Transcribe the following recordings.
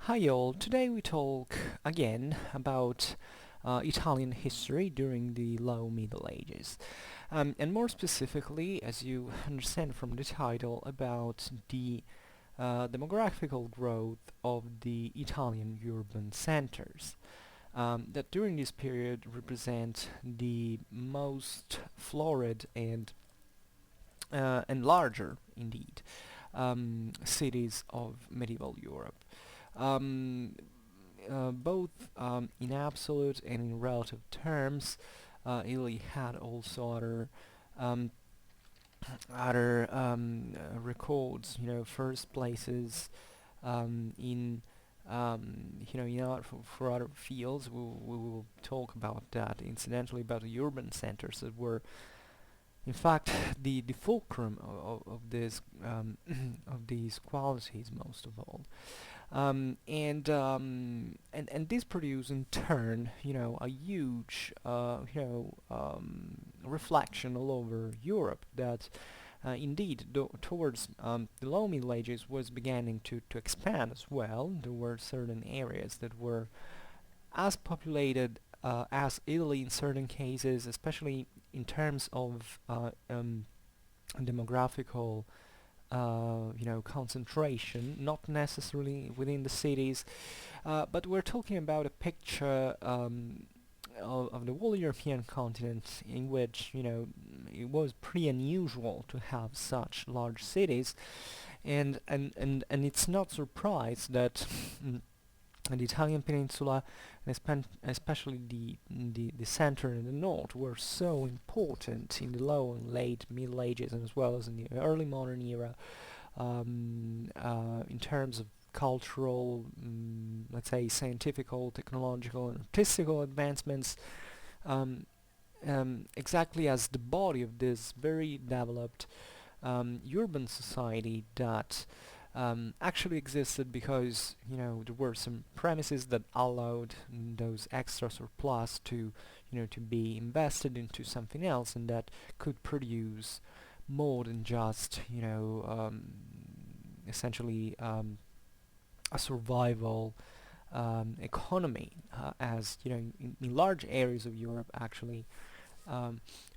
Hi all, today we talk again about Italian history during the Low Middle Ages. And more specifically, as you understand from the title, about the demographical growth of the Italian urban centers. That during this period represent the most florid and larger, indeed, cities of medieval Europe. Um, Both in absolute and in relative terms, Italy had also um, other records. First places in for other fields. We will talk about that incidentally about the urban centers that were in fact the fulcrum of this of these qualities most of all. And this produced in turn, a huge, reflection all over Europe that, indeed, towards the Low Middle Ages was beginning to expand as well. There were certain areas that were as populated as Italy in certain cases, especially in terms of demographical concentration, not necessarily within the cities, but we're talking about a picture of the whole European continent in which, it was pretty unusual to have such large cities, and it's not surprised that the Italian peninsula, and especially the center and the north, were so important in the low and late Middle Ages, and as well as in the early modern era, in terms of cultural, let's say, scientifical, technological, and artistical advancements, um, exactly as the body of this very developed urban society that actually existed because there were some premises that allowed those extra surplus to be invested into something else, and that could produce more than just essentially a survival economy, as in large areas of Europe actually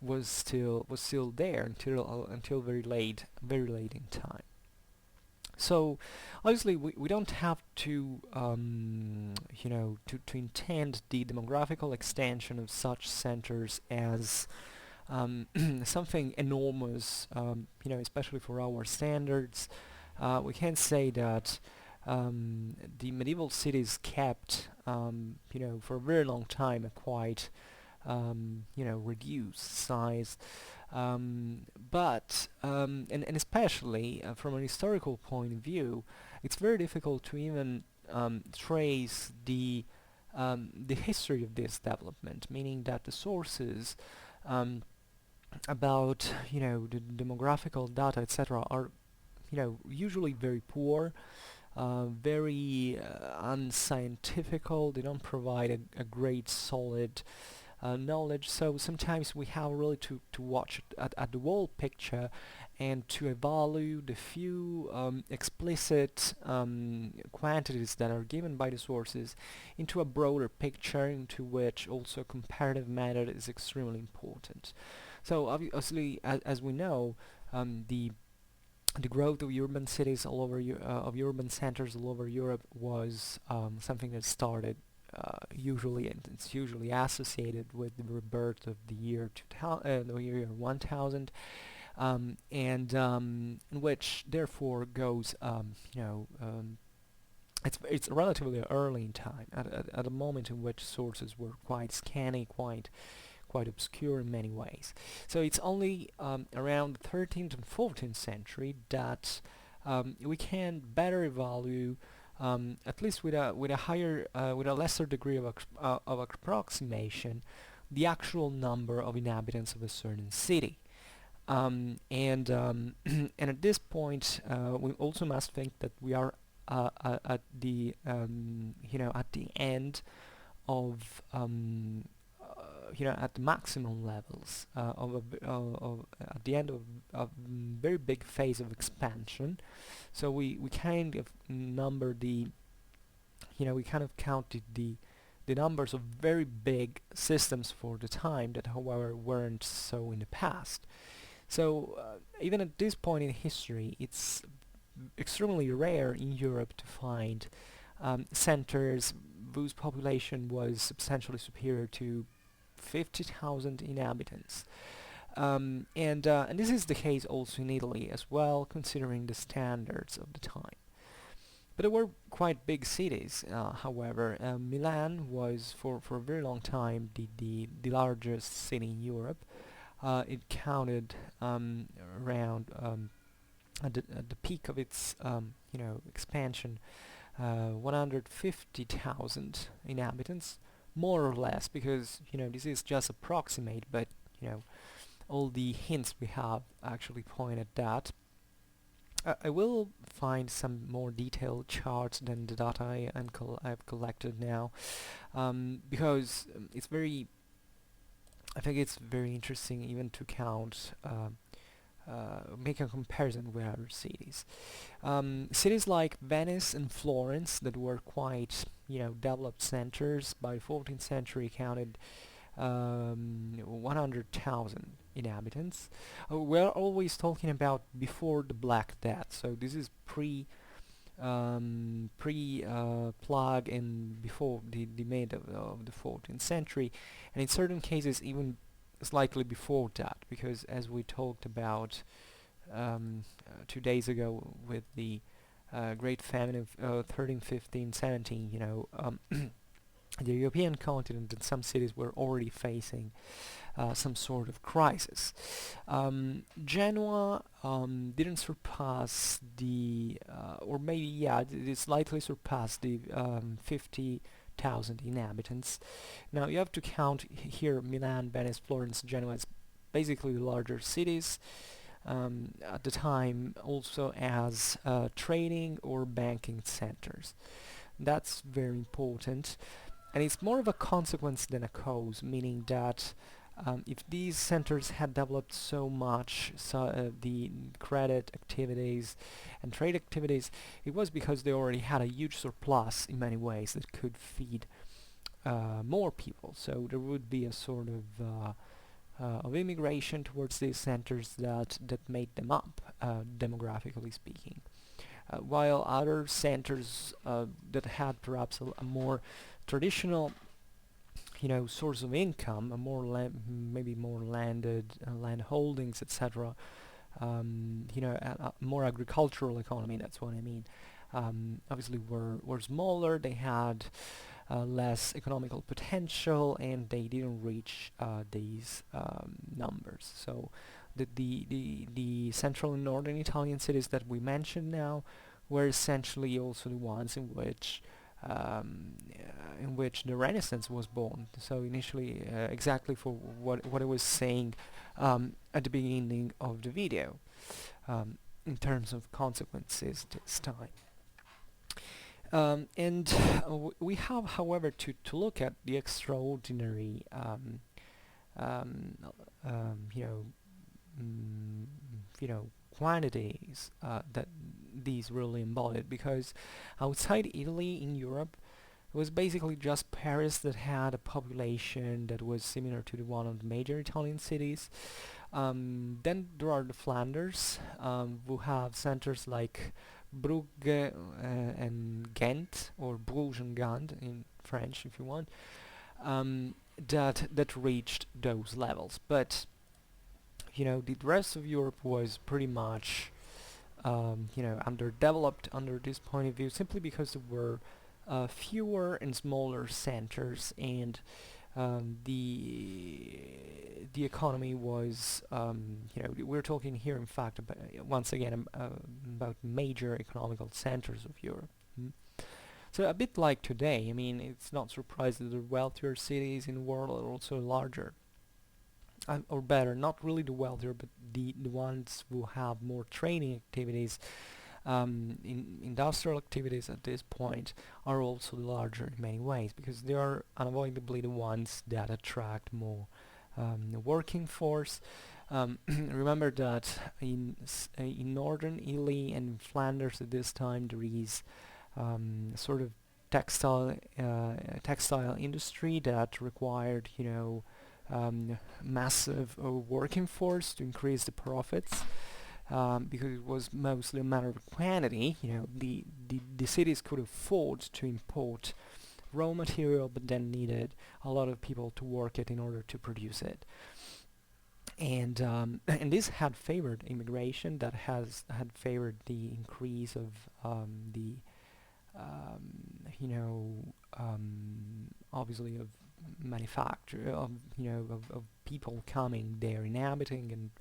was still there until very late in time. So obviously we don't have to intend the demographical extension of such centers as something enormous, especially for our standards. We can say that the medieval cities kept, for a very long time a quite reduced size, and especially from an historical point of view, it's very difficult to even trace the history of this development, meaning that the sources about the demographical data, etc., are usually very poor, very unscientifical. They don't provide a great solid knowledge. So sometimes we have really to watch at the whole picture and to evaluate the few explicit quantities that are given by the sources into a broader picture, into which also comparative method is extremely important. So obviously, as we know, the growth of urban cities all over of urban centers all over Europe was something that started usually, and it's usually associated with the rebirth of the year 2000, the year 1000, and which therefore goes, it's relatively early in time, at a moment in which sources were quite scanty, quite obscure in many ways. So it's only around the 13th and 14th century that we can better evaluate, at least with a higher, with a lesser degree of approximation, the actual number of inhabitants of a certain city. And at this point, we also must think that we are at the at the end of at the maximum levels at the end of a very big phase of expansion. So we kind of number we kind of counted the numbers of very big systems for the time that, however, weren't so in the past. So even at this point in history, it's extremely rare in Europe to find centers whose population was substantially superior to 50,000 inhabitants. And this is the case also in Italy as well, considering the standards of the time. But there were quite big cities, however. Milan was for a very long time the largest city in Europe. It counted around at the peak of its expansion 150,000 inhabitants, more or less, because this is just approximate, but all the hints we have actually point at that. I will find some more detailed charts than the data I've collected now, because I think it's very interesting even to count, make a comparison with other cities. Cities like Venice and Florence, that were quite developed centers by the 14th century, counted 100,000 inhabitants. We're always talking about before the Black Death, so this is plague and before the mid of the 14th century, and in certain cases even slightly before that, because as we talked about 2 days ago with the Great Famine of 13, 15, 17, the European continent and some cities were already facing some sort of crisis. Genoa didn't surpass or maybe, yeah, it slightly surpassed the 50,000 inhabitants. Now you have to count here Milan, Venice, Florence, Genoa as basically the larger cities at the time, also as trading or banking centers. That's very important. And it's more of a consequence than a cause, meaning that if these centers had developed so much, the credit activities and trade activities, it was because they already had a huge surplus in many ways that could feed more people. So there would be a sort of immigration towards these centers that made them up, demographically speaking. While other centers that had perhaps a more traditional source of income, maybe more land holdings, etc., a more agricultural economy, that's what I mean, obviously were smaller, they had less economical potential, and they didn't reach these numbers. So the central and northern Italian cities that we mentioned now were essentially also the ones in which the Renaissance was born. So initially, exactly for what I was saying at the beginning of the video, in terms of consequences this time. And we have, however, to look at the extraordinary, quantities that these really embodied, because outside Italy in Europe, it was basically just Paris that had a population that was similar to the one of the major Italian cities. Then there are the Flanders, who have centers like Brugge and Ghent, or Bruges and Gand in French if you want, that reached those levels. But the rest of Europe was pretty much underdeveloped under this point of view, simply because there were fewer and smaller centers, and the economy was, we're talking here in fact about, once again, about major economical centers of Europe. So a bit like today, I mean, it's not surprising that the wealthier cities in the world are also larger. Or better, not really the wealthier, but the ones who have more training activities, in industrial activities at this point, are also larger in many ways, because they are unavoidably the ones that attract more working force. Remember that in northern Italy and Flanders at this time there is sort of textile industry that required, massive working force to increase the profits, because it was mostly a matter of quantity. The cities could afford to import raw material, but then needed a lot of people to work it in order to produce it. And this had favored immigration, that had favored the increase of the obviously of manufacture of people coming there, inhabiting and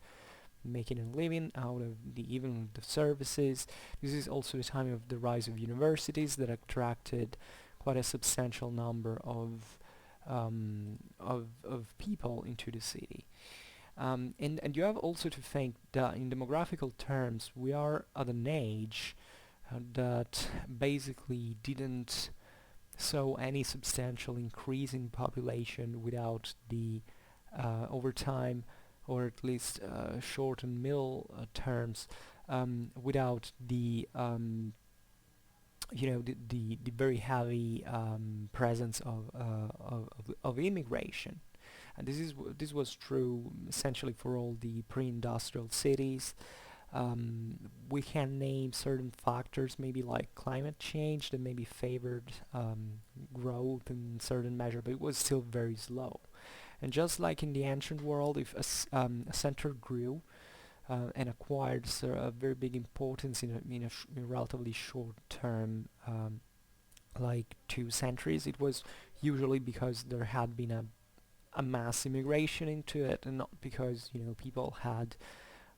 making a living out of even the services. This is also the time of the rise of universities that attracted quite a substantial number of people into the city. And you have also to think that in demographical terms we are at an age that basically didn't saw any substantial increase in population without the over time, or at least short and middle terms, without the very heavy presence of immigration. And this was true essentially for all the pre-industrial cities. We can name certain factors, maybe like climate change, that maybe favored growth in certain measure, but it was still very slow. And just like in the ancient world, if a center grew and acquired a very big importance in a relatively short term, like 2 centuries, it was usually because there had been a mass immigration into it, and not because people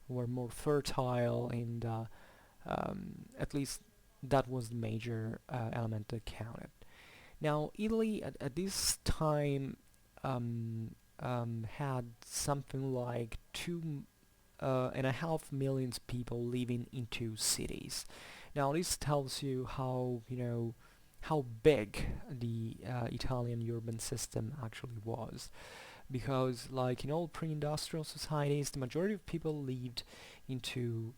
were more fertile, and at least that was the major element that counted. Now, Italy at this time had something like 2.5 million people living in 2 cities. Now, this tells you how big the Italian urban system actually was, because like in all pre-industrial societies, the majority of people lived into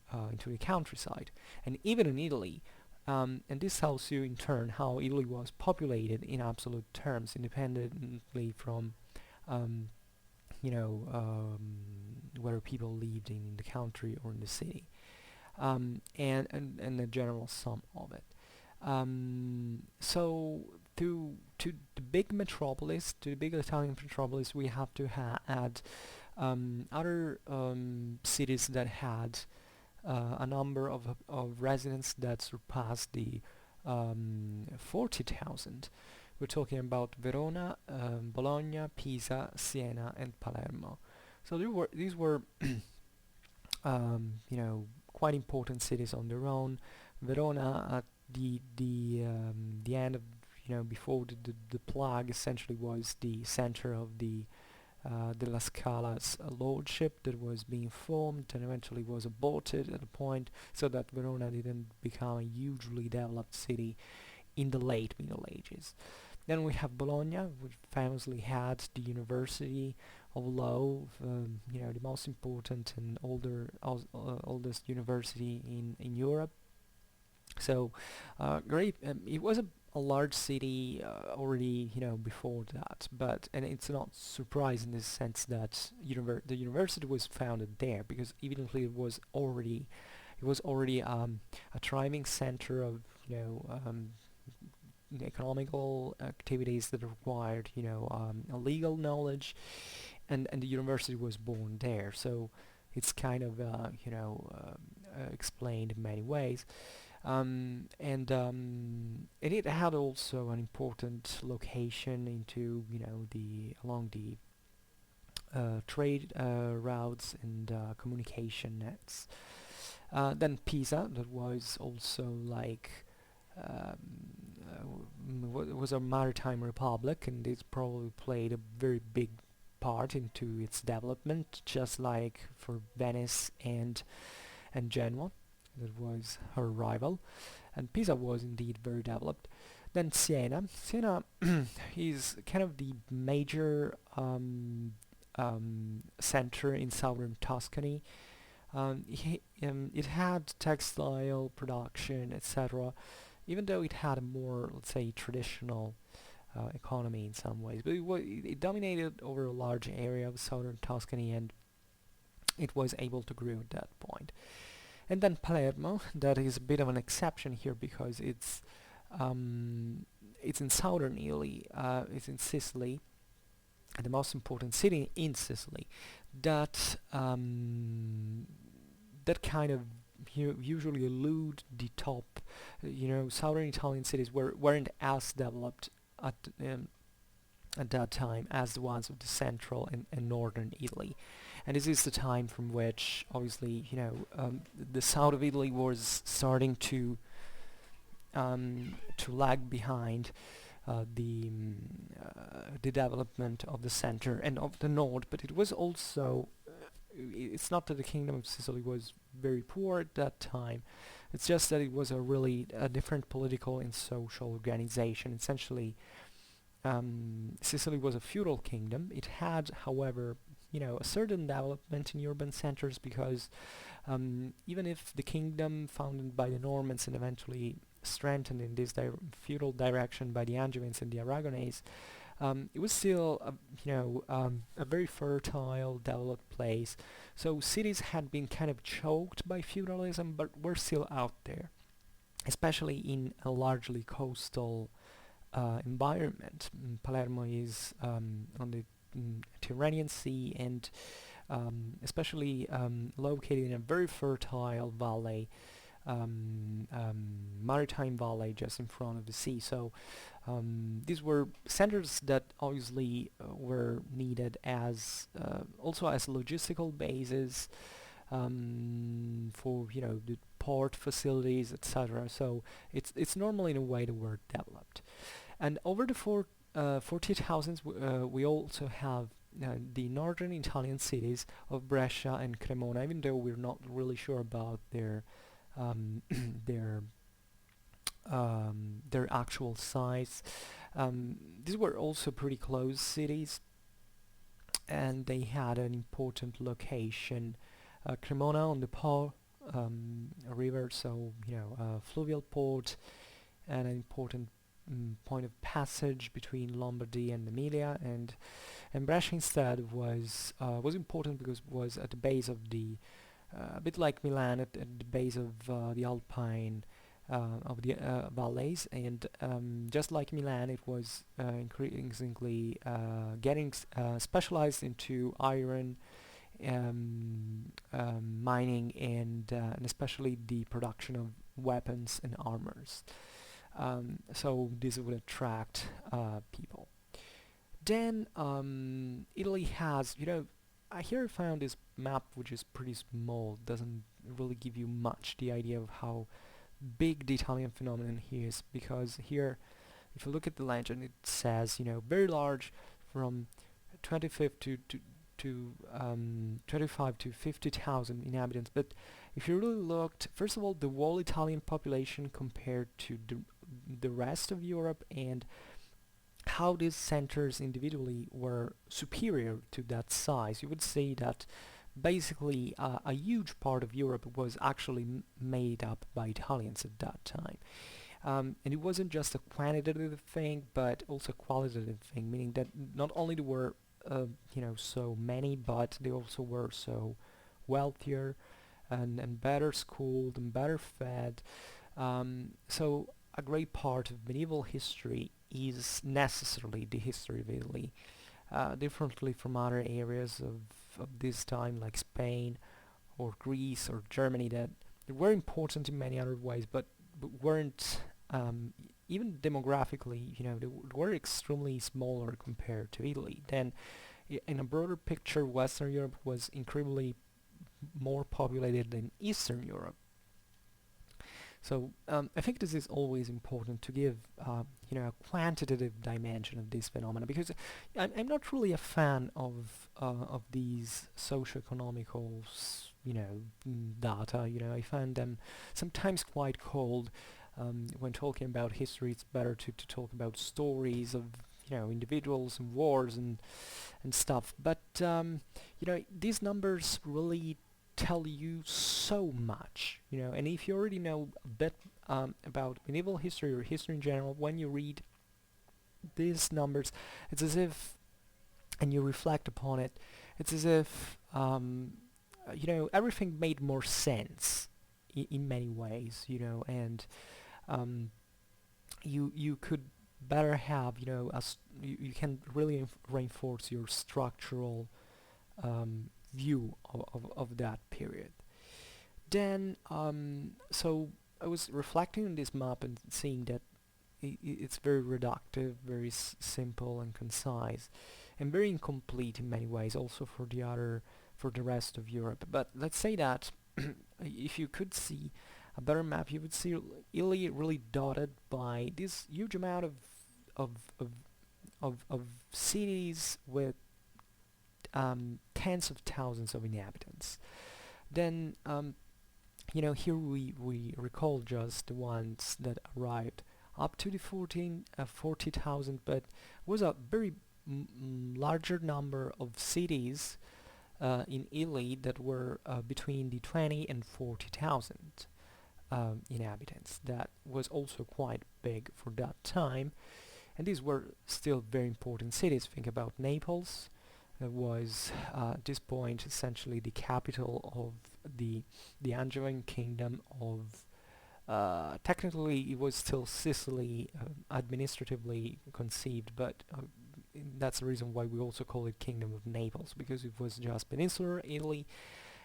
the countryside, and even in Italy. And this tells you in turn how Italy was populated in absolute terms, independently from um, whether people lived in the country or in the city, and the general sum of it. So to the big metropolis, to the big Italian metropolis, we have to add other cities that had a number of residents that surpassed the 40,000. We're talking about Verona, Bologna, Pisa, Siena, and Palermo. So these were quite important cities on their own. Verona at the end of before the plague essentially was the center of the La Scala's lordship that was being formed and eventually was aborted at a point, so that Verona didn't become a hugely developed city in the late Middle Ages. Then we have Bologna, which famously had the University of Law, the most important and oldest university in Europe. So, great. It was a large city already, before that. And it's not surprising in the sense that the university was founded there, because evidently it was already a thriving center of economical activities that required a legal knowledge, and the university was born there. So it's kind of explained in many ways. And it had also an important location into along the trade routes and communication nets. Then Pisa, that was also like was a maritime republic, and it probably played a very big part into its development, just like for Venice and Genoa, that was her rival. And Pisa was indeed very developed. Then Siena. Siena is kind of the major center in southern Tuscany. It had textile production, etc., even though it had a more, let's say, traditional economy in some ways, but it dominated over a large area of southern Tuscany, and it was able to grow at that point. And then Palermo, that is a bit of an exception here because it's in southern Italy, it's in Sicily, the most important city in Sicily. That that kind of usually elude the top. Southern Italian cities weren't as developed at um, at that time as the ones of the central and northern Italy. And this is the time from which, obviously, the south of Italy was starting to lag behind the development of the center and of the north. But it was also, it's not that the Kingdom of Sicily was very poor at that time. It's just that it was a different political and social organization. Essentially, Sicily was a feudal kingdom. It had, however, a certain development in urban centers because even if the kingdom founded by the Normans and eventually strengthened in this feudal direction by the Angevins and the Aragonese, it was still a very fertile, developed place. So cities had been kind of choked by feudalism, but were still out there, especially in a largely coastal environment. Palermo is on the Tyrrhenian Sea and especially located in a very fertile valley, maritime valley just in front of the sea. So these were centers that obviously were needed as also as logistical bases for the port facilities, etc. So it's normally in a way the word developed. And over the 40,000s, we also have the northern Italian cities of Brescia and Cremona, even though we're not really sure about their their their actual size. These were also pretty close cities, and they had an important location. Cremona on the Po river, so fluvial port, and an important point of passage between Lombardy and Emilia, and Brescia instead was important because it was at the base of the a bit like Milan at the base of the Alpine of the valleys, and just like Milan, it was increasingly getting specialized into iron mining and especially the production of weapons and armors. So this would attract people. Then Italy has, I here found this map which is pretty small, doesn't really give you much the idea of how big the Italian phenomenon here is, because here, if you look at the legend, it says, very large from 25 to 25 to 50,000 inhabitants. But if you really looked, first of all, the whole Italian population compared to the rest of Europe, and how these centers individually were superior to that size, you would see that basically a huge part of Europe was actually made up by Italians at that time. And it wasn't just a quantitative thing, but also a qualitative thing, meaning that not only there were so many, but they also were so wealthier and better schooled and better fed. So a great part of medieval history is necessarily the history of Italy, differently from other areas of this time like Spain or Greece or Germany that were important in many other ways, but weren't even demographically, they were extremely smaller compared to Italy. Then in a broader picture, Western Europe was incredibly more populated than Eastern Europe. So I think this is always important to give, a quantitative dimension of this phenomena, because I'm not really a fan of these socioeconomical, data. I find them sometimes quite cold. When talking about history, it's better to talk about stories of individuals and wars and stuff. But these numbers really tell you so much, and if you already know a bit about medieval history or history in general, when you read these numbers, it's as if, and you reflect upon it, it's as if everything made more sense in many ways, and um, you could better have, you can really reinforce your structural view of that period. Then, so I was reflecting on this map and seeing that it's very reductive, very simple and concise, and very incomplete in many ways, also for the rest of Europe. But let's say that if you could see a better map, you would see Italy really dotted by this huge amount of of of cities with tens of thousands of inhabitants. Then here we recall just the ones that arrived up to the 40,000, but was a very larger number of cities in Italy that were between the 20 and 40,000 inhabitants. That was also quite big for that time, and these were still very important cities. Think about Naples. It was at this point essentially the capital of the Angevin kingdom of technically it was still Sicily, administratively conceived, but that's the reason why we also call it Kingdom of Naples, because it was just peninsular Italy,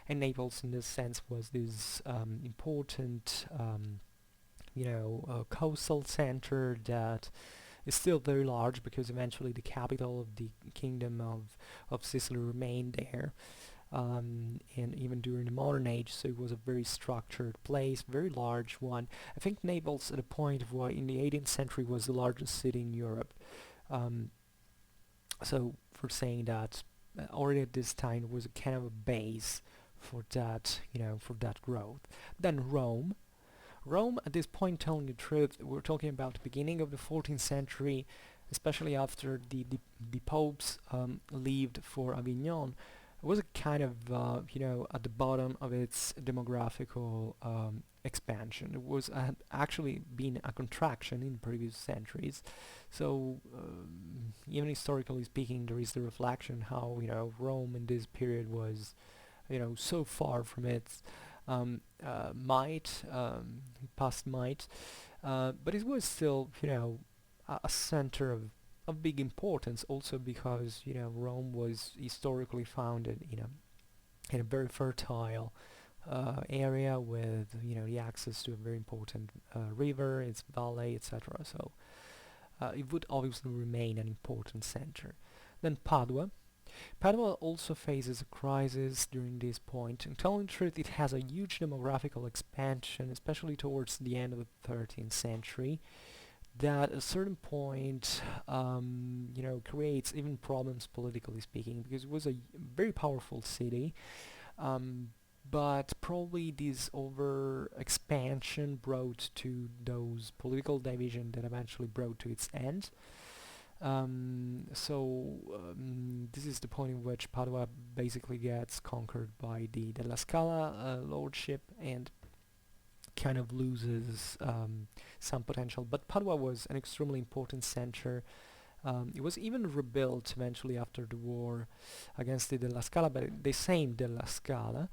and Naples in this sense was this important coastal center that is still very large, because eventually the capital of the Kingdom of Sicily remained there, and even during the modern age, so it was a very structured place, very large one. I think Naples at a point of in the 18th century was the largest city in Europe. So for saying that already at this time it was a kind of a base for that, for that growth. Then Rome. Rome at this point, telling the truth, we're talking about the beginning of the 14th century, especially after the popes left for Avignon. It was a kind of, at the bottom of its demographical expansion. It was had actually been a contraction in previous centuries. So even historically speaking, there is the reflection how Rome in this period was so far from its past might, but it was still a center of big importance, also because Rome was historically founded in a very fertile area with the access to a very important river, its valley, etc. So it would obviously remain an important center. Then Padua. Padua also faces a crisis during this point, and telling the truth, it has a huge demographical expansion, especially towards the end of the 13th century, that at a certain point, creates even problems politically speaking, because it was a very powerful city, but probably this over expansion brought to those political division that eventually brought to its end. This is the point in which Padua basically gets conquered by the Della Scala lordship and kind of loses some potential. But Padua was an extremely important center. It was even rebuilt eventually after the war against the Della Scala, but the same Della Scala,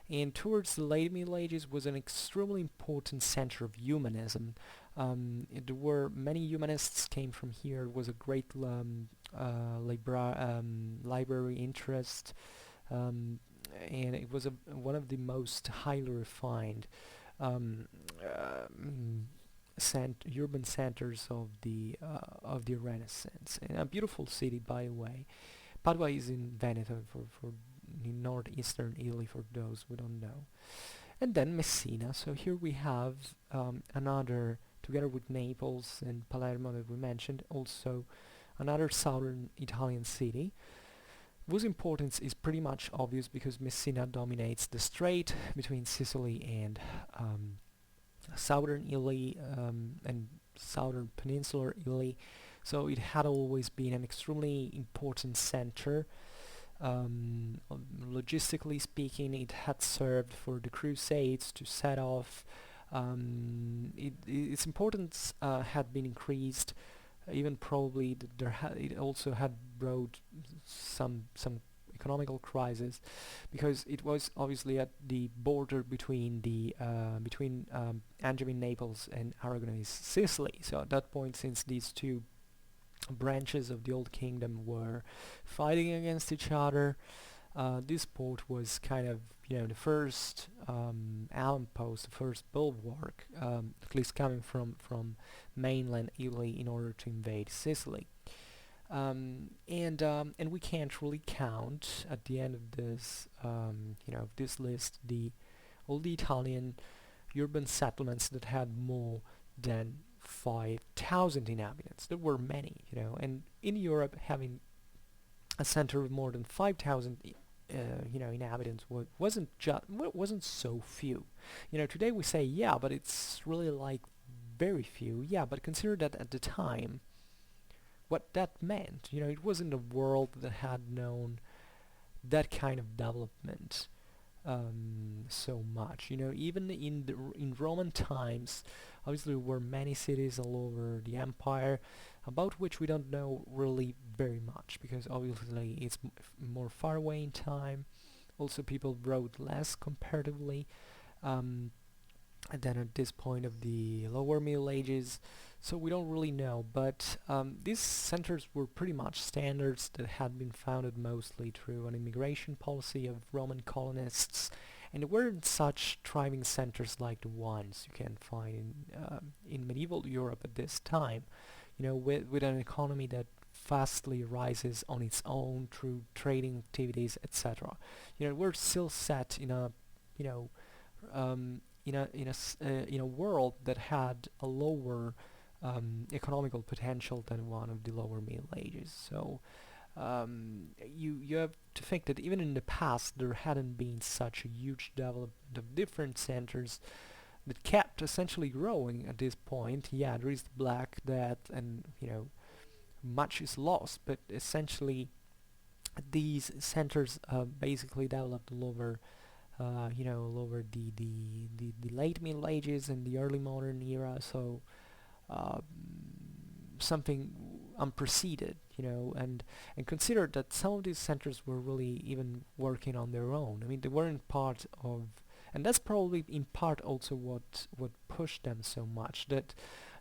and towards the late Middle Ages was an extremely important center of humanism. There were many humanists came from here. It was a great library interest, and it was one of the most highly refined urban centers of the Renaissance, and a beautiful city, by the way. Padua is in Veneto, for in northeastern Italy, for those who don't know. And then Messina. So here we have another, together with Naples and Palermo that we mentioned, also another southern Italian city, whose importance is pretty much obvious because Messina dominates the strait between Sicily and southern Italy and southern peninsular Italy. So it had always been an extremely important center. Logistically speaking, it had served for the Crusades to set off Its importance had been increased, even probably it also had brought some economical crisis, because it was obviously at the border between Angevin Naples and Aragonese Sicily. So at that point, since these two branches of the old kingdom were fighting against each other, this port was kind of, the first outpost, the first bulwark, at least coming from mainland Italy in order to invade Sicily. And we can't really count at the end of this, this list, all the Italian urban settlements that had more than 5,000 inhabitants. There were many, and in Europe, having a center of more than 5,000 inhabitants wasn't so few. Today we say, yeah, but it's really like very few. Yeah, but consider that at the time, what that meant. It wasn't a world that had known that kind of development so much. Even in Roman times, obviously there were many cities all over the empire, about which we don't know really very much, because obviously it's more far away in time. Also, people wrote less comparatively than at this point of the lower Middle Ages, so we don't really know. But these centers were pretty much standards that had been founded mostly through an immigration policy of Roman colonists, and they weren't such thriving centers like the ones you can find in medieval Europe at this time. With an economy that fastly rises on its own through trading activities, etc. We're still set in a, you know, in a world that had a lower economical potential than one of the lower Middle Ages. So you have to think that even in the past there hadn't been such a huge development of different centers that kept essentially growing at this point. Yeah, there is the Black Death, and much is lost, but essentially these centers basically developed all over all over the late Middle Ages and the early modern era. So uh, something unprecedented, and consider that some of these centers were really even working on their own. I mean, they weren't part of, and that's probably in part also what pushed them so much, that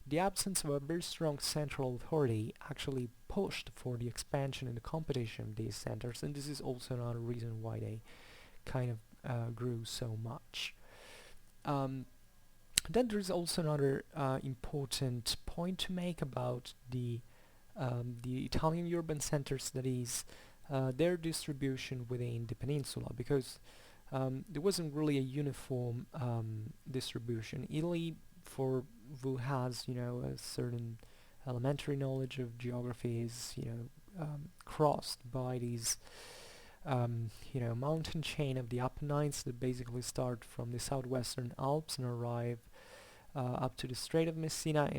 the absence of a very strong central authority actually pushed for the expansion and the competition of these centers, and this is also another reason why they kind of grew so much. Um, then there's also another important point to make about the Italian urban centers, that is their distribution within the peninsula, because there wasn't really a uniform distribution. Italy, for who has a certain elementary knowledge of geography, is crossed by these mountain chain of the Apennines that basically start from the southwestern Alps and arrive up to the Strait of Messina,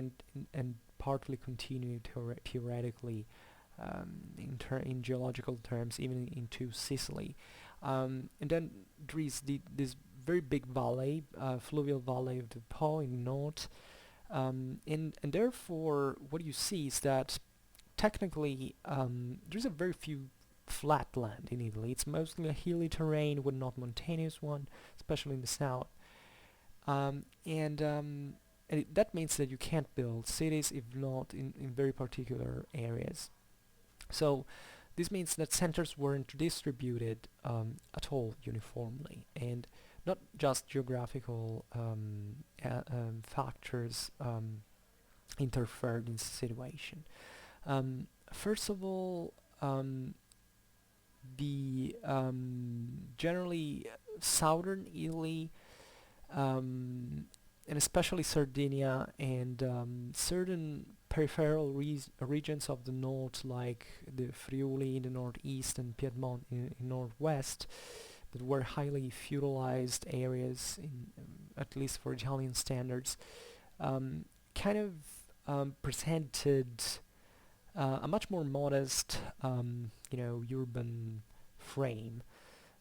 and partly continue theoretically in geological terms even into Sicily. And then there is this very big valley, fluvial valley of the Po in the north, and therefore what you see is that technically there's a very few flat land in Italy. It's mostly a hilly terrain with not mountainous one, especially in the south. That means that you can't build cities if not in very particular areas. So this means that centers weren't distributed at all uniformly, and not just geographical factors interfered in the situation. First of all, the generally southern Italy, and especially Sardinia, and certain peripheral regions of the north, like the Friuli in the northeast and Piedmont in northwest, that were highly feudalized areas, at least for Italian standards, kind of presented a much more modest, urban frame,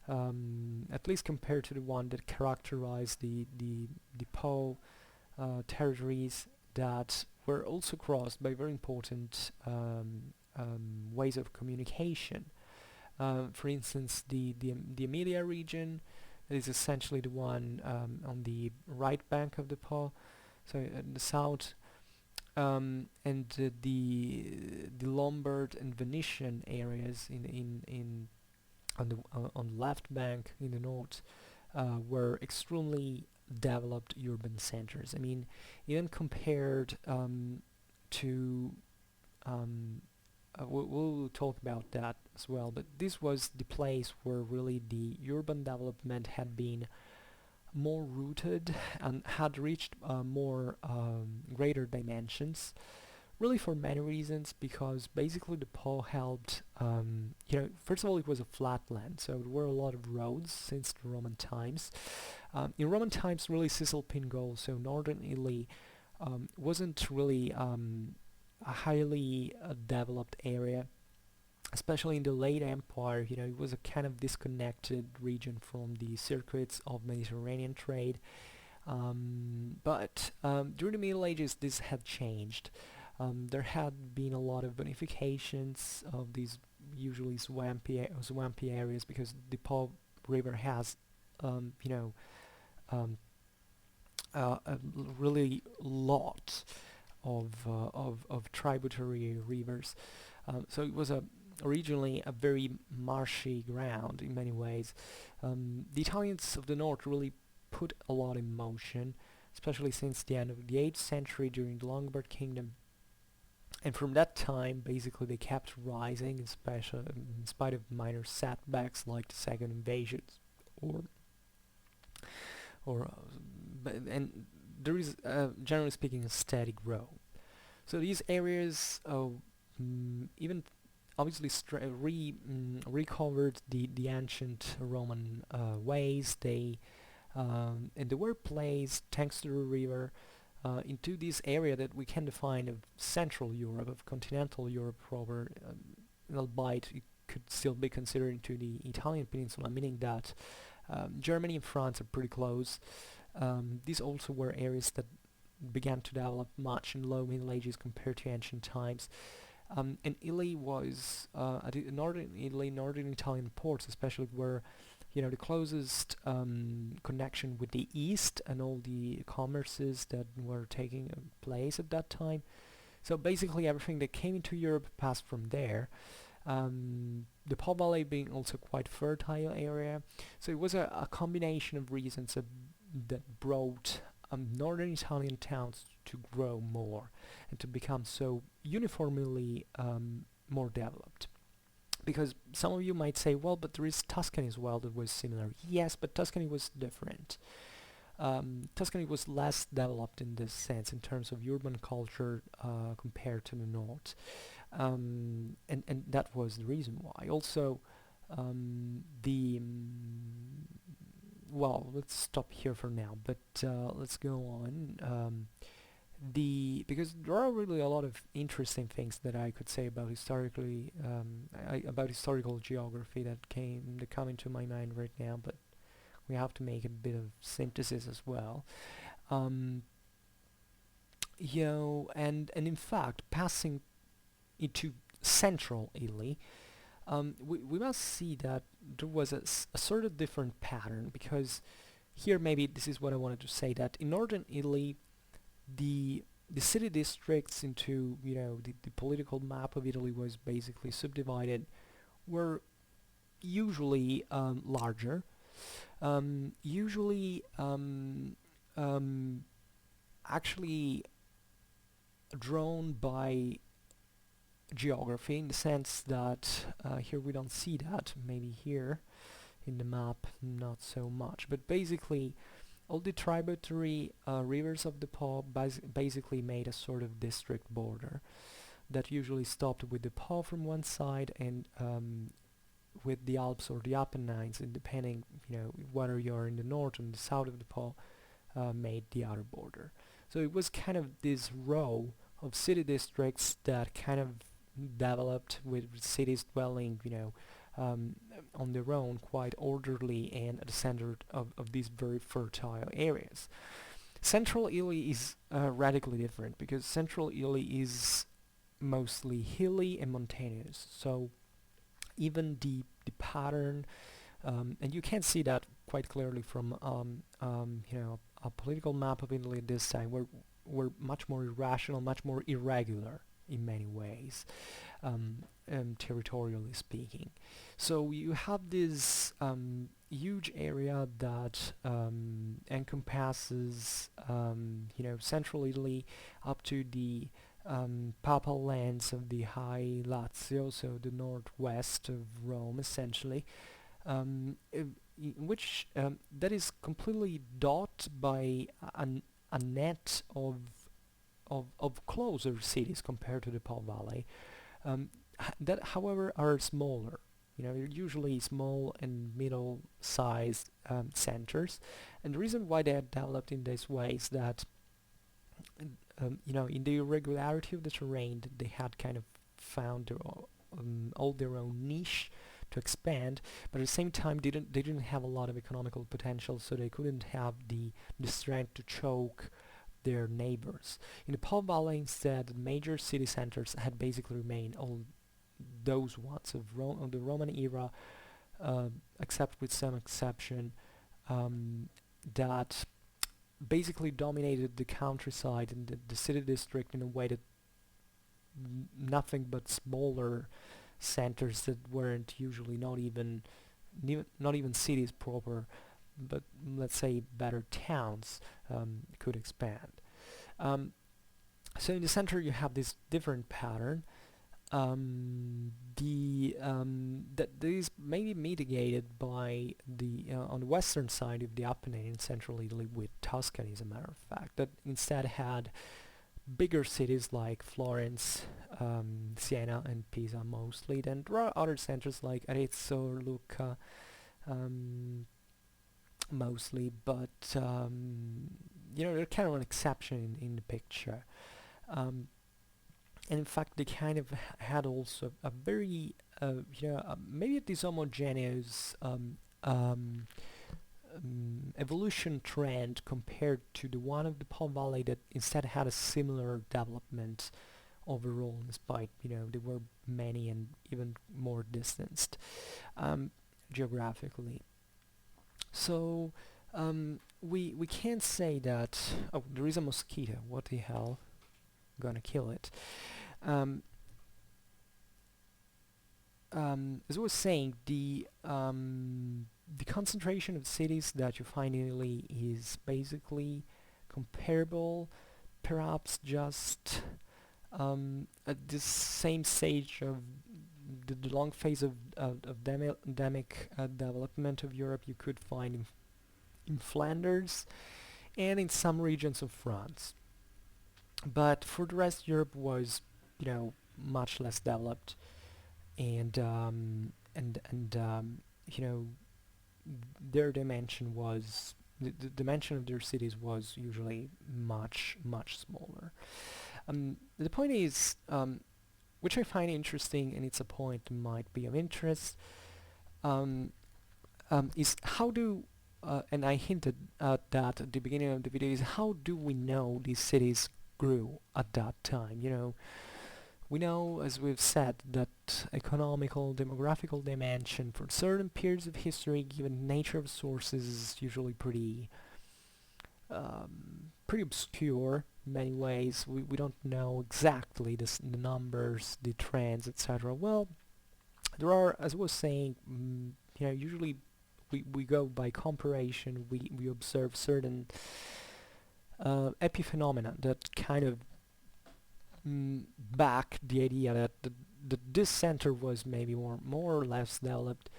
at least compared to the one that characterized the Po territories that were also crossed by very important ways of communication. For instance, the Emilia region is essentially the one on the right bank of the Po, so in the south, and the Lombard and Venetian areas in on the left bank in the north were extremely developed urban centers. I mean, even compared to we'll talk about that as well, but this was the place where really the urban development had been more rooted and had reached more greater dimensions, really for many reasons, because basically the Po helped, first of all, it was a flat land, so there were a lot of roads since the Roman times. In Roman times, really Cisalpingol, so northern Italy, wasn't really a highly developed area, especially in the late empire. It was a kind of disconnected region from the circuits of Mediterranean trade. But during the Middle Ages, this had changed. There had been a lot of bonifications of these usually swampy areas, because the Po River has, a really lot of tributary rivers. So it was originally a very marshy ground in many ways. The Italians of the north really put a lot in motion, especially since the end of the 8th century during the Lombard Kingdom. And from that time, basically, they kept rising, in spite of minor setbacks like the second invasions, and there is, generally speaking, a steady growth. So these areas, even obviously recovered the ancient Roman ways. And they were placed, thanks to the river, into this area that we can define of Central Europe, of continental Europe proper, albeit it could still be considered into the Italian peninsula, meaning that Germany and France are pretty close. These also were areas that began to develop much in low Middle Ages compared to ancient times. And Italy was, northern Italy, northern Italian ports especially, were the closest connection with the east and all the commerces that were taking place at that time. So basically everything that came into Europe passed from there. The Po Valley being also quite fertile area. So it was a combination of reasons that brought northern Italian towns to grow more and to become so uniformly more developed. Because some of you might say, well, but there is Tuscany as well that was similar. Yes, but Tuscany was different. Tuscany was less developed in this sense in terms of urban culture compared to the north. And that was the reason why. Also, well, let's stop here for now, but let's go on. Because there are really a lot of interesting things that I could say about about historical geography that come into my mind right now, but we have to make a bit of synthesis as well. And in fact, passing into central Italy, we must see that there was a sort of different pattern, because here maybe this is what I wanted to say, that in northern Italy, the city districts into the political map of Italy was basically subdivided, were usually larger, usually actually drawn by geography, in the sense that here we don't see that, maybe here in the map not so much, but basically all the tributary rivers of the Po basically made a sort of district border that usually stopped with the Po from one side and with the Alps or the Apennines, and depending whether you're in the north or in the south of the Po, made the outer border. So it was kind of this row of city districts that kind of developed, with cities dwelling on their own, quite orderly and at the center of these very fertile areas. Central Italy is radically different because Central Italy is mostly hilly and mountainous. So even the pattern, and you can see that quite clearly from a political map of Italy at this time, were much more irrational, much more irregular in many ways, territorially speaking. So you have this huge area that encompasses, central Italy up to the papal lands of the High Lazio, so the northwest of Rome, essentially, which that is completely dotted by a net of closer cities compared to the Po Valley, that however are smaller. They're usually small and middle-sized centers, and the reason why they are developed in this way is that in the irregularity of the terrain, they had kind of found all their own niche to expand, but at the same time they didn't have a lot of economical potential, so they couldn't have the strength to choke their neighbors. In the Po Valley, instead, the major city centers had basically remained all those ones of the Roman era, except with some exception, that basically dominated the countryside and the city district in a way that nothing but smaller centers that weren't usually not even cities proper, but let's say better towns, could expand. Um, so in the center you have this different pattern, that is maybe mitigated by the on the western side of the Apennine in central Italy with Tuscany, as a matter of fact, that instead had bigger cities like Florence, Siena, and Pisa mostly. Then there are other centers like Arezzo or Lucca, mostly, but they're kind of an exception in the picture. Um, and in fact, they kind of had also a very, maybe a dishomogeneous evolution trend compared to the one of the Po Valley that instead had a similar development overall, despite there were many and even more distanced geographically. So we can't say that. Oh, there is a mosquito. What the hell? Gonna kill it. Um, as I was saying, the concentration of cities that you find in Italy is basically comparable, perhaps just at this same stage of the long phase of demic development of Europe you could find in Flanders and in some regions of France. But for the rest, Europe was, much less developed, and you know, their dimension was the dimension of their cities was usually much smaller. The point is, which I find interesting, and it's a point that might be of interest, um, is how do and I hinted at that at the beginning of the video, is how do we know these cities grew at that time? We know, as we've said, that economical, demographical dimension for certain periods of history, given the nature of sources, is usually pretty obscure in many ways. We don't know exactly the numbers, the trends, etc. Well, there are, as I was saying, usually we go by comparison. We observe certain epiphenomena that kind of back the idea that this center was maybe more or less developed,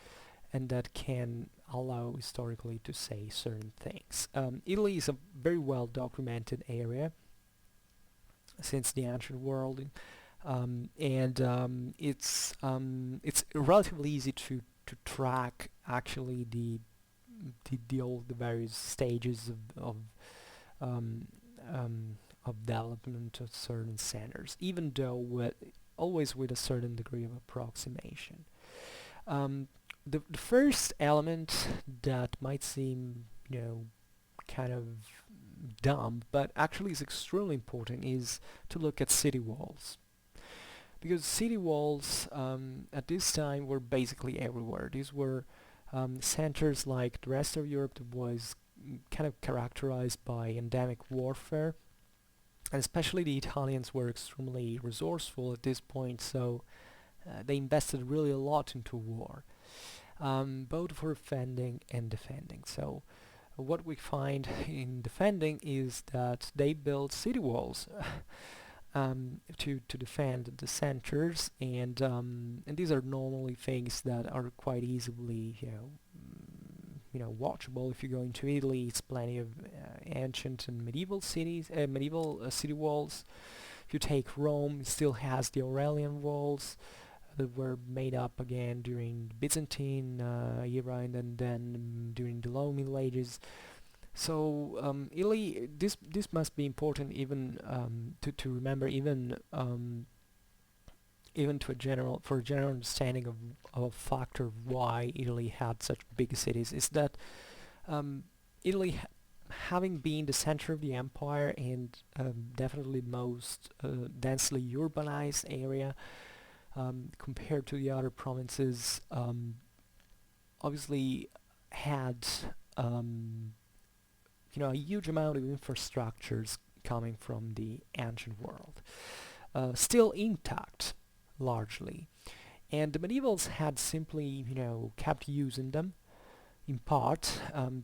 and that can allow historically to say certain things. Italy is a very well documented area since the ancient world, and it's relatively easy to track actually the various stages um, of development of certain centers, even though always with a certain degree of approximation. The first element that might seem, kind of dumb, but actually is extremely important, is to look at city walls. Because city walls at this time were basically everywhere. These were centers like the rest of Europe that was kind of characterized by endemic warfare, and especially the Italians were extremely resourceful at this point, so they invested really a lot into war, both for defending and defending. So what we find in defending is that they built city walls to defend the centers, and these are normally things that are quite easily watchable. If you go into Italy, it's plenty of ancient and medieval city walls. If you take Rome, it still has the Aurelian walls that were made up again during the Byzantine era, and then during the Low Middle Ages. So Italy, this must be important even to remember, even to for a general understanding of a factor of why Italy had such big cities, is that Italy, having been the center of the empire and definitely most densely urbanized area compared to the other provinces, obviously had a huge amount of infrastructures coming from the ancient world, still intact largely, and the medievals had simply kept using them in part.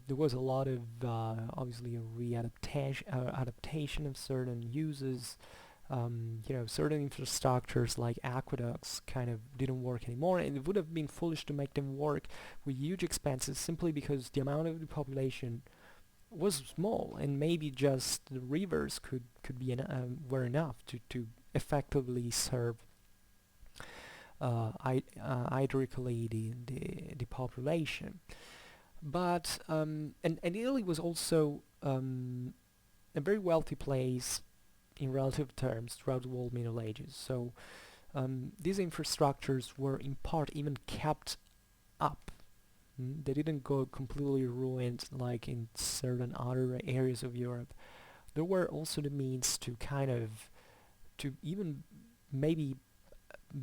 There was a lot of obviously a adaptation of certain uses. Certain infrastructures like aqueducts kind of didn't work anymore, and it would have been foolish to make them work with huge expenses simply because the amount of the population was small, and maybe just the rivers could be were enough to effectively serve hydraulically the population. But and Italy was also a very wealthy place in relative terms throughout the whole Middle Ages. So these infrastructures were in part even kept up. They didn't go completely ruined like in certain other areas of Europe. There were also the means to to even maybe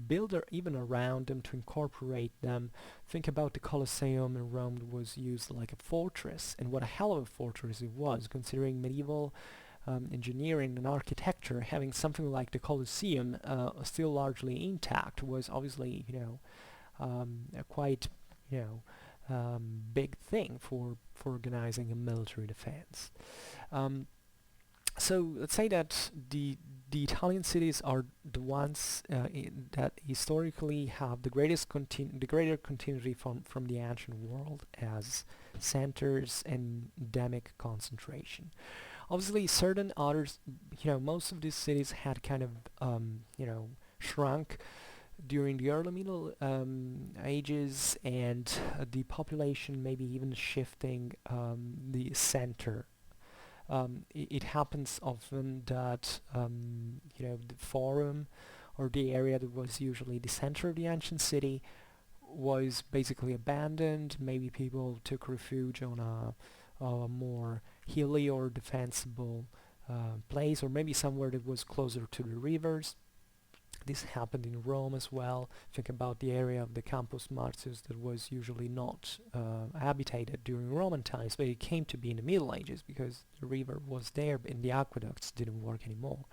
build even around them, to incorporate them. Think about the Colosseum in Rome that was used like a fortress, and what a hell of a fortress it was, considering medieval engineering and architecture. Having something like the Colosseum still largely intact was obviously a quite big thing for organizing a military defense. So let's say that the Italian cities are the ones that historically have the greater continuity from the ancient world as centers and demic concentration. Obviously, certain others, most of these cities had kind of shrunk during the early Middle Ages, and the population maybe even shifting the center. It happens often that the forum, or the area that was usually the center of the ancient city, was basically abandoned. Maybe people took refuge on a more hilly or defensible place, or maybe somewhere that was closer to the rivers. This happened in Rome as well. Think about the area of the Campus Martius that was usually not habitated during Roman times, but it came to be in the Middle Ages because the river was there and the aqueducts didn't work anymore.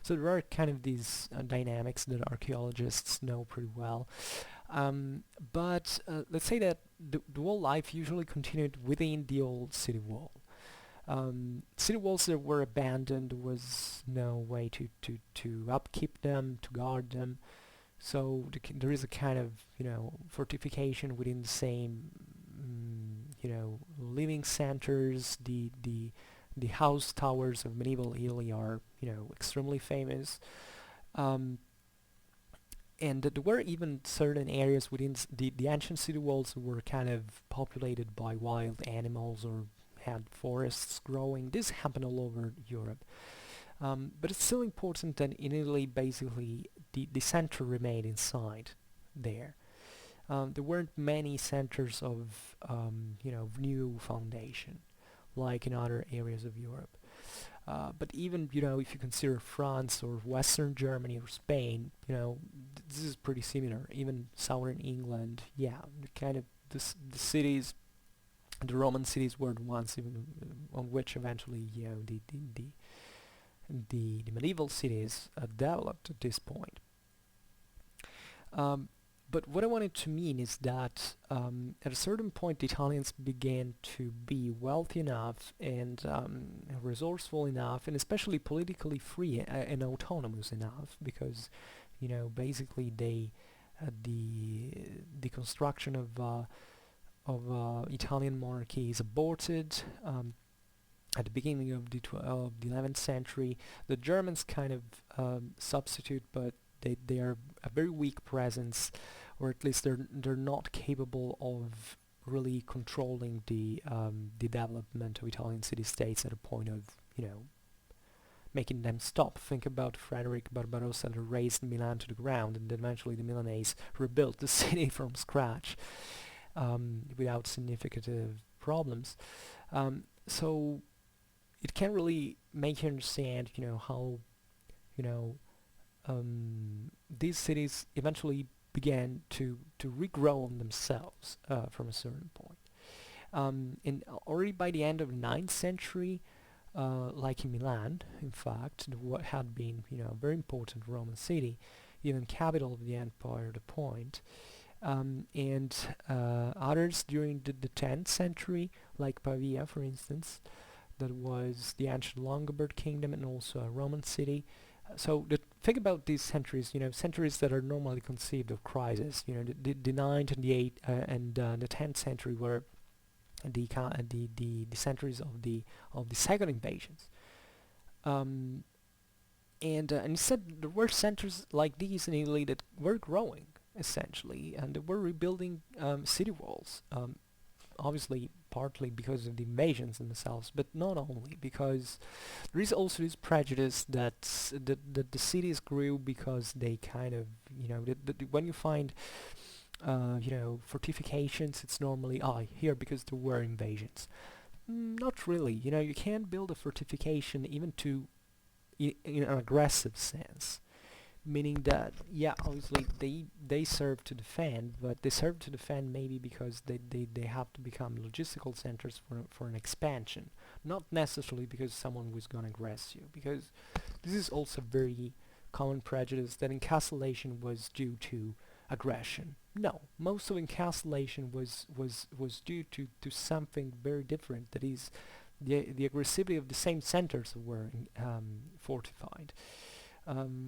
So there are kind of these dynamics that archaeologists know pretty well. But let's say that the whole life usually continued within the old city wall. City walls that were abandoned, there was no way to upkeep them, to guard them. So there is a kind of fortification within the same living centers. The house towers of medieval Italy are extremely famous. And there were even certain areas within the ancient city walls that were kind of populated by wild animals or had forests growing. This happened all over Europe. But it's still important that in Italy, basically, the center remained inside there. There weren't many centers of new foundation. like in other areas of Europe. But even, if you consider France or Western Germany or Spain, this is pretty similar. Even southern England, yeah, kind of the cities, the Roman cities were the ones even on which eventually, the medieval cities developed at this point. Um, but what I wanted to mean is that at a certain point the Italians began to be wealthy enough and resourceful enough, and especially politically free and autonomous enough, because basically the construction of Italian monarchy is aborted at the beginning of the 11th century. The Germans kind of substitute, but they are a very weak presence, or at least they're not capable of really controlling the development of Italian city-states at a point of making them stop. Think about Frederick Barbarossa, that razed Milan to the ground, and then eventually the Milanese rebuilt the city from scratch without significant problems. So it can really make you understand, how these cities eventually began to regrow on themselves from a certain point. And already by the end of the 9th century, like in Milan, in fact, what had been a very important Roman city, even capital of the empire at a point, and others during the 10th century, like Pavia, for instance, that was the ancient Lombard kingdom and also a Roman city. So think about these centuries, centuries that are normally conceived of crisis. The 9th and the 8th and the 10th century were the centuries of the second invasions. And instead, there were centers like these in Italy that were growing essentially, and they were rebuilding city walls. Obviously, partly because of the invasions themselves, but not only, because there is also this prejudice that the cities grew because they kind of, when you find, fortifications, it's normally, here because there were invasions. Not really. You can't build a fortification even to, in an aggressive sense. Meaning that, yeah, obviously they serve to defend, but they serve to defend maybe because they have to become logistical centers for an expansion, not necessarily because someone was going to aggress you, because this is also very common prejudice that encapsulation was due to aggression. No, most of encapsulation was due to something very different, that is the aggressivity of the same centers that were fortified.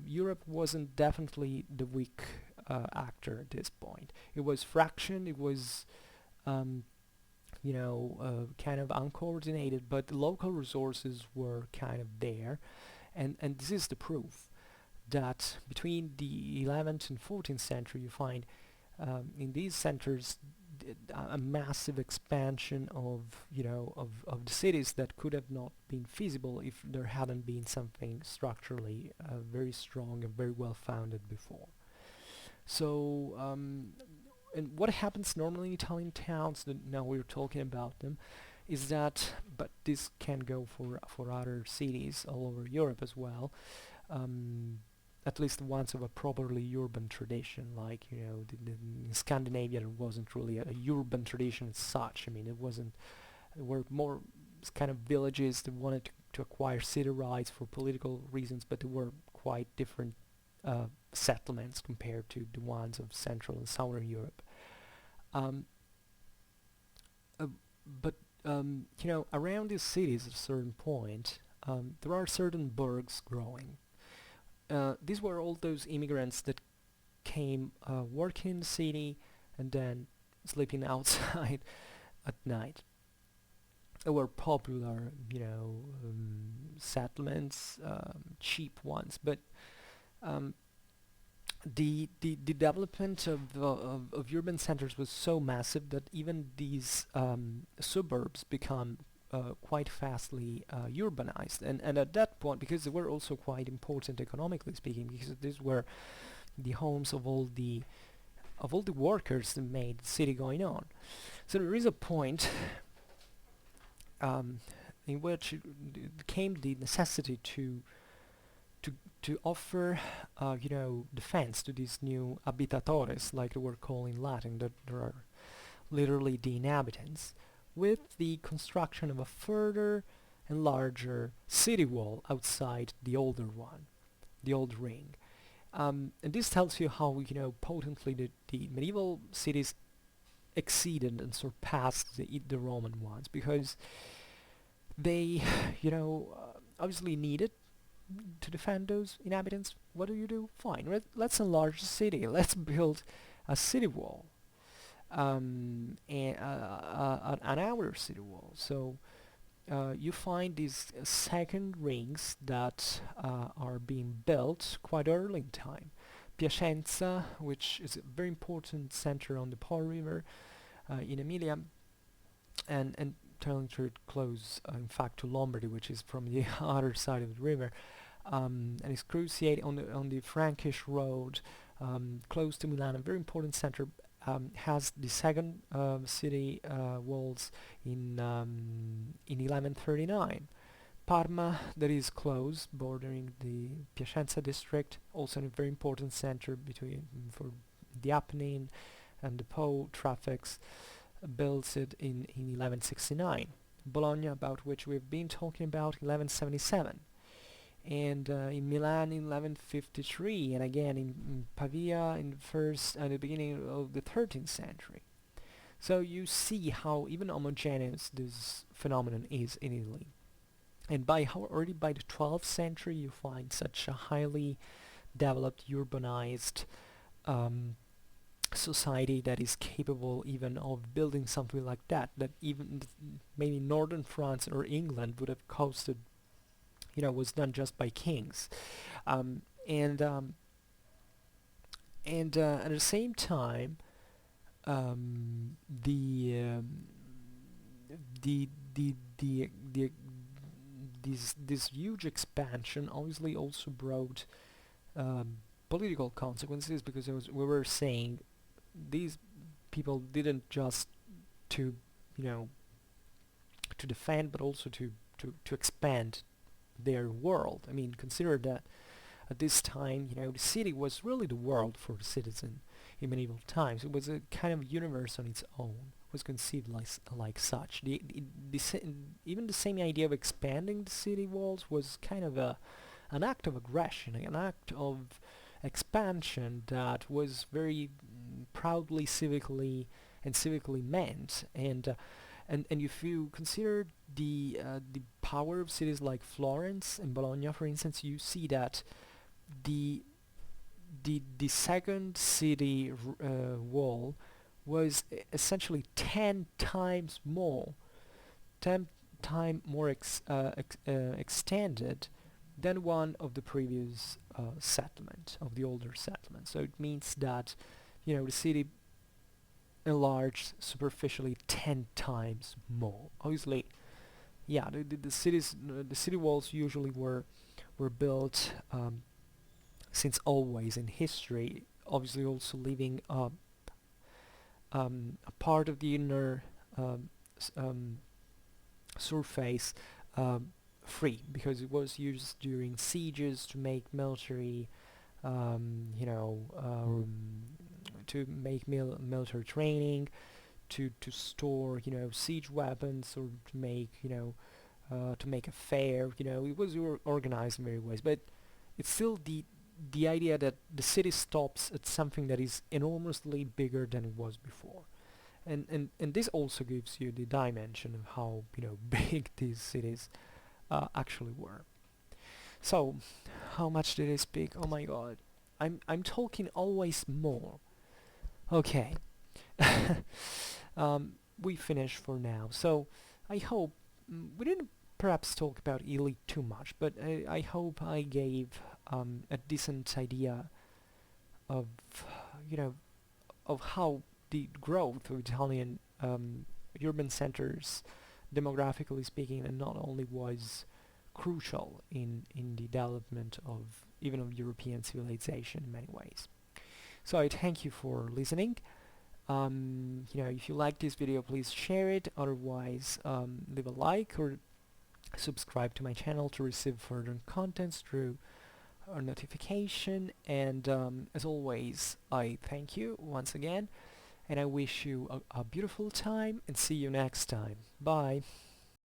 Europe wasn't definitely the weak actor at this point. It was fraction, it was kind of uncoordinated, but the local resources were kind of there, and this is the proof that between the 11th and 14th century you find in these centers a massive expansion of the cities that could have not been feasible if there hadn't been something structurally very strong and very well founded before. So and what happens normally in Italian towns, that now we're talking about them, is that, but this can go for other cities all over Europe as well, at least the ones of a properly urban tradition, like in Scandinavia there wasn't really a urban tradition as such. I mean, it wasn't. There were more kind of villages that wanted to acquire city rights for political reasons, but they were quite different settlements compared to the ones of Central and Southern Europe. Um, but around these cities at a certain point, there are certain burgs growing. These were all those immigrants that came working in the city and then sleeping outside at night. They were popular, settlements, cheap ones, but the development of urban centers was so massive that even these suburbs become quite fastly urbanized, and at that point, because they were also quite important economically speaking, because these were the homes of all the workers that made the city going on. So there is a point um, in which came the necessity to to offer, defense to these new habitatores, like they were called in Latin, that there are literally the inhabitants, with the construction of a further and larger city wall outside the older one, the old ring. And this tells you how, potently the medieval cities exceeded and surpassed the Roman ones, because they, obviously needed to defend those inhabitants. What do? Fine, let's enlarge the city. Let's build a city wall, and an outer city wall. So you find these second rings that are being built quite early in time. Piacenza, which is a very important center on the Po River in Emilia, and turning to it close, in fact, to Lombardy, which is from the other side of the river, and is cruciate on the Frankish road, close to Milan, a very important center. Has the second city walls in 1139. Parma, that is close, bordering the Piacenza district, also a very important center for the Apennine and the Po traffics, builds it in 1169. Bologna, about which we've been talking about, 1177. And in Milan in 1153, and again in Pavia in the beginning of the 13th century. So you see how even homogeneous this phenomenon is in Italy. And already by the 12th century you find such a highly developed, urbanized society that is capable even of building something like that even maybe northern France or England would have costed, was done just by kings. Um, and at the same time, the this huge expansion obviously also brought political consequences, because we were saying these people didn't just to to defend, but also to expand their world. I mean, consider that at this time, the city was really the world for the citizen in medieval times. It was a kind of universe on its own. It was conceived like such. Even the same idea of expanding the city walls was kind of an act of aggression, an act of expansion that was very proudly civically meant. And if you consider the power of cities like Florence and Bologna, for instance, you see that the second city wall was essentially 10 times more extended than one of the previous of the older settlement. So it means that the city enlarged superficially 10 times more. Obviously, yeah, the city walls usually were built since always in history, obviously also leaving a part of the inner surface free, because it was used during sieges to make military, to make military training, to store siege weapons, or to make a fair. It was organized in various ways, but it's still the idea that the city stops at something that is enormously bigger than it was before. And this also gives you the dimension of how big these cities actually were. So, how much did I speak? Oh my god, I'm talking always more. Okay, we finished for now. So I hope we didn't perhaps talk about Italy too much, but I hope I gave a decent idea of of how the growth of Italian urban centers, demographically speaking, and not only was crucial in the development of even of European civilization in many ways. So I thank you for listening. If you like this video, please share it. Otherwise, leave a like or subscribe to my channel to receive further contents through a notification. And as always, I thank you once again, and I wish you a beautiful time, and see you next time. Bye.